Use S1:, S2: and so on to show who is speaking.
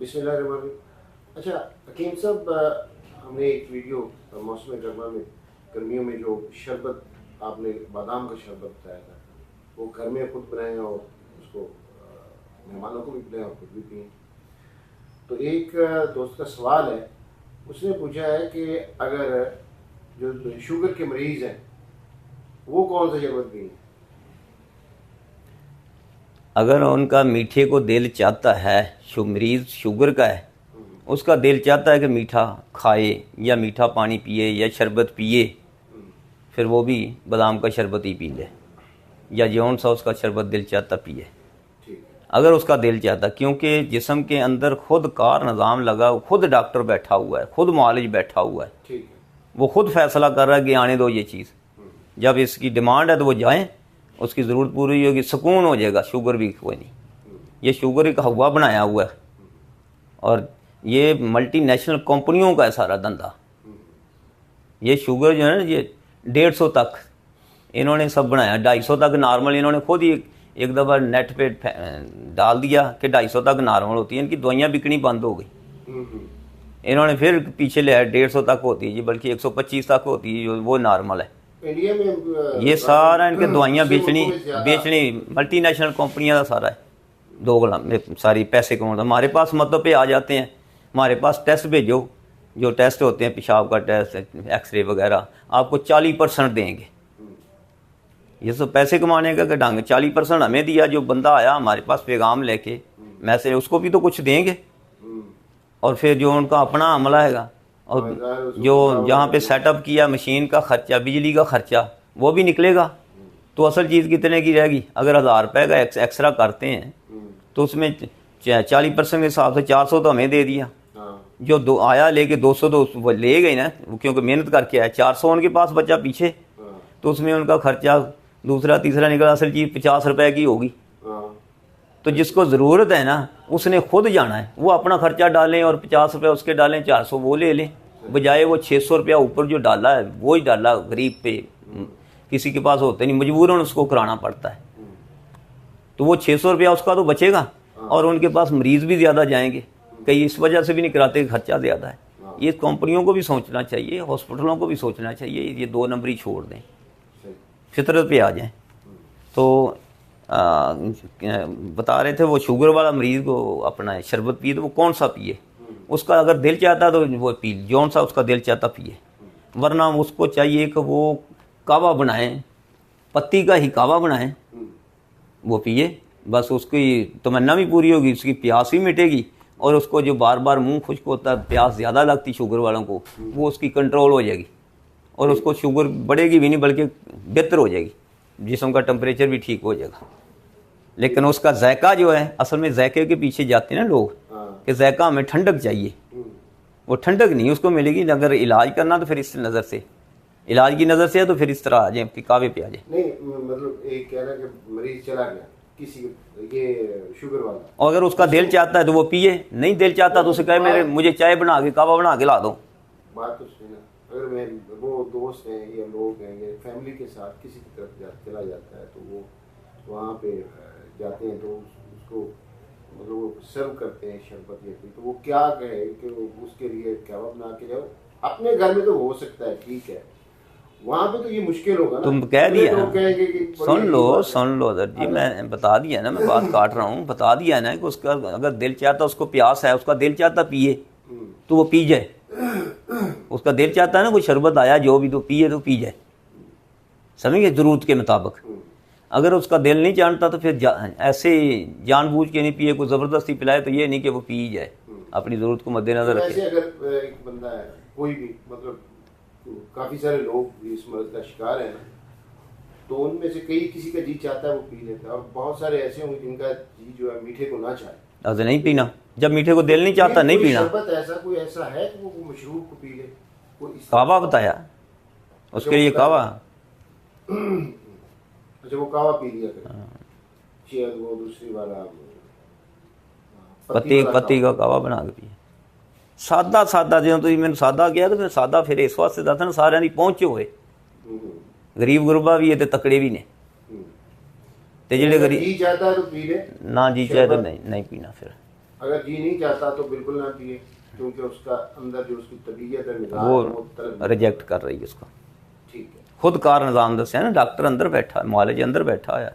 S1: बिस्मिल्लाहिर्रहमानिर्रहीम। अच्छा हकीम साहब, हमने एक वीडियो मौसम गर्मा में गर्मियों में जो शरबत आपने बादाम का शरबत बताया था, वो घर में खुद बनाए और उसको मेहमानों को भी पिलाएं और खुद भी पिए। तो एक दोस्त का सवाल है, उसने पूछा है कि अगर जो शुगर के मरीज़ हैं वो कौन सा शरबत पिए?
S2: अगर उनका मीठे को दिल चाहता है, मरीज़ शुगर का है, उसका दिल चाहता है कि मीठा खाए या मीठा पानी पिए या शरबत पिए, फिर वो भी बादाम का शरबत ही पी ले या जौन सा उसका शरबत दिल चाहता पिए। अगर उसका दिल चाहता, क्योंकि जिस्म के अंदर खुद कार निज़ाम लगा, खुद डॉक्टर बैठा हुआ है, खुद मालिज बैठा हुआ है, वो खुद फैसला कर रहा है कि आने दो ये चीज़, जब इसकी डिमांड है तो वो जाएं, उसकी ज़रूरत पूरी होगी, सुकून हो जाएगा, शुगर भी कोई नहीं। ये शुगर एक हवा बनाया हुआ है और ये मल्टीनेशनल कंपनियों का है सारा धंधा। ये शुगर जो है ना, ये 150 तक इन्होंने सब बनाया, 250 तक नॉर्मल इन्होंने खुद ही एक दफ़ा नेट पे डाल दिया कि 250 तक नॉर्मल होती है, इनकी दवाइयाँ बिकनी बंद हो गई। इन्होंने फिर पीछे ले आया 150 तक होती है जी, बल्कि 125 तक होती है, जो वो नॉर्मल है।
S1: इंडिया में
S2: ये सारा इनके दवाइयाँ बेचनी मल्टीनेशनल कंपनियां का सारा है, दो गुलाम सारी पैसे कमाना। हमारे पास मतलब पे आ जाते हैं, हमारे पास टेस्ट भेजो, जो टेस्ट होते हैं पेशाब का टेस्ट, एक्सरे वगैरह, आपको 40% देंगे। ये सब पैसे कमाने का ढंग। 40% हमें दिया, जो बंदा आया हमारे पास पैगाम लेके मैसेज, उसको भी तो कुछ देंगे, और फिर जो उनका अपना अमला है और जो जहाँ पे सेटअप किया मशीन का खर्चा, बिजली का खर्चा, वो भी निकलेगा। तो असल चीज़ कितने की रहेगी? अगर 1000 रुपये का एक्सरा करते हैं तो उसमें 40% के हिसाब से 400 तो हमें दे दिया, जो दो आया लेके 200 तो वो ले गए ना, क्योंकि मेहनत करके आया। 400 उनके पास बचा पीछे, तो उसमें उनका खर्चा दूसरा तीसरा निकला, असल चीज़ 50 रुपये की होगी। तो जिसको ज़रूरत है ना, उसने खुद जाना है, वो अपना खर्चा डालें और 50 रुपये उसके डालें, 400 वो ले लें, बजाय वो 600 रुपया ऊपर जो डाला है वो ही डाला गरीब पे। किसी के पास होते नहीं, मजबूरन उसको कराना पड़ता है, तो वो 600 रुपया उसका तो बचेगा, और उनके पास मरीज़ भी ज़्यादा जाएंगे। कई इस वजह से भी नहीं कराते, खर्चा ज़्यादा है। ये कंपनियों को भी सोचना चाहिए, हॉस्पिटलों को भी सोचना चाहिए, ये 2 नंबरी छोड़ दें, फितरत पे आ जाएं। तो बता रहे थे वो शुगर वाला मरीज़ को अपना शरबत पिए, तो वो कौन सा पिए? उसका अगर दिल चाहता तो वो पी, जौन सा उसका दिल चाहता पिए, वरना उसको चाहिए कि वो कावा बनाएं, पत्ती का ही कावा बनाएं, वो पिए, बस उसकी तमन्ना भी पूरी होगी, उसकी प्यास भी मिटेगी, और उसको जो बार बार मुंह खुश्क होता है, प्यास ज़्यादा लगती शुगर वालों को, वो उसकी कंट्रोल हो जाएगी, और उसको शुगर बढ़ेगी भी नहीं, बल्कि बेहतर हो जाएगी, जिस्म का टेम्परेचर भी ठीक हो जाएगा। लेकिन उसका जायका जो है, असल में जायके के पीछे जाते हैं ना लोग, कि जायका हमें ठंडक चाहिए, वो ठंडक नहीं उसको मिलेगी। अगर इलाज करना तो फिर इस नज़र से, इलाज की नज़र से है तो फिर इस तरह आ जाए कि कावे पे आ जाए।
S1: नहीं मतलब एक कह रहा कि मरीज चला गया किसी, ये शुगर वाला,
S2: और अगर उसका दिल चाहता है तो वो पिए, नहीं दिल चाहता तो उसे कहे मुझे चाय बना के, कावा बना के ला दो।
S1: बात तो सुना, अगर मैं वो दोस्त हैं या लोग हैं या फैमिली के साथ किसी की तरफ चला जाता है, तो वो वहाँ पे जाते हैं, तो उसको मतलब वो सर्व करते हैं शरबत या तो वो क्या कहे कि उसके लिए क्या बना के जाओ। अपने घर में तो हो सकता है, ठीक है, वहाँ पे तो ये मुश्किल होगा ना।
S2: तुम कह दिया ना, सुन लो अदर जी,
S1: हाँ,
S2: मैं बता दिया ना, मैं बात काट रहा हूँ, बता दिया ना कि उसका अगर दिल चाहता, उसको प्यास है, उसका दिल चाहता पिए तो वो पी जाए। उसका दिल चाहता है ना, कोई शरबत आया जो भी, तो पिए तो पी जाए, समझिए, ज़रूरत के मुताबिक। अगर उसका दिल नहीं जानता तो फिर ऐसे जानबूझ के नहीं पिए, कोई ज़बरदस्ती पिलाए, तो ये नहीं कि वो पी जाए, अपनी ज़रूरत को मद्देनजर रखे।
S1: अगर एक बंदा है, कोई भी, मतलब काफ़ी सारे लोग इस मर्ज का शिकार हैं, तो उनमें से कई किसी का जी चाहता है वो पी लेता है, और बहुत सारे ऐसे होंगे जिनका जी जो है मीठे को ना चाहे,
S2: अगर नहीं पीना, जब मीठे को दिल नहीं चाहता नहीं पीना।
S1: कोई ऐसा है कि वो मशरूब को पी ले,
S2: कावा बताया उसके लिए, कावा।
S1: अच्छा, वो कावा पी लिया शायद, वो दूसरी वाला
S2: पत्ती का कावा बना के पिए, सादा जो तुम मैंने सादा किया, तो मैं सादा फिर इस वास्ते दस ना, सारे पहुंचे हुए, गरीब गुरबा भी है तो तकड़े भी ने, ते जेडे गरीब
S1: जी चाहता है तो पी ले,
S2: ना जी चाहे तो नहीं पीना। फिर
S1: अगर जी नहीं चाहता तो बिल्कुल ना पिए, क्योंकि उसका अंदर जो उसकी तबीयत है मिजाज
S2: वो
S1: है, वो तलब
S2: रिजेक्ट कर रही है उसको।
S1: ठीक है।
S2: खुद कार निज़ाम दसिया ना, डॉक्टर अंदर बैठा, मुआलिज अंदर बैठा है।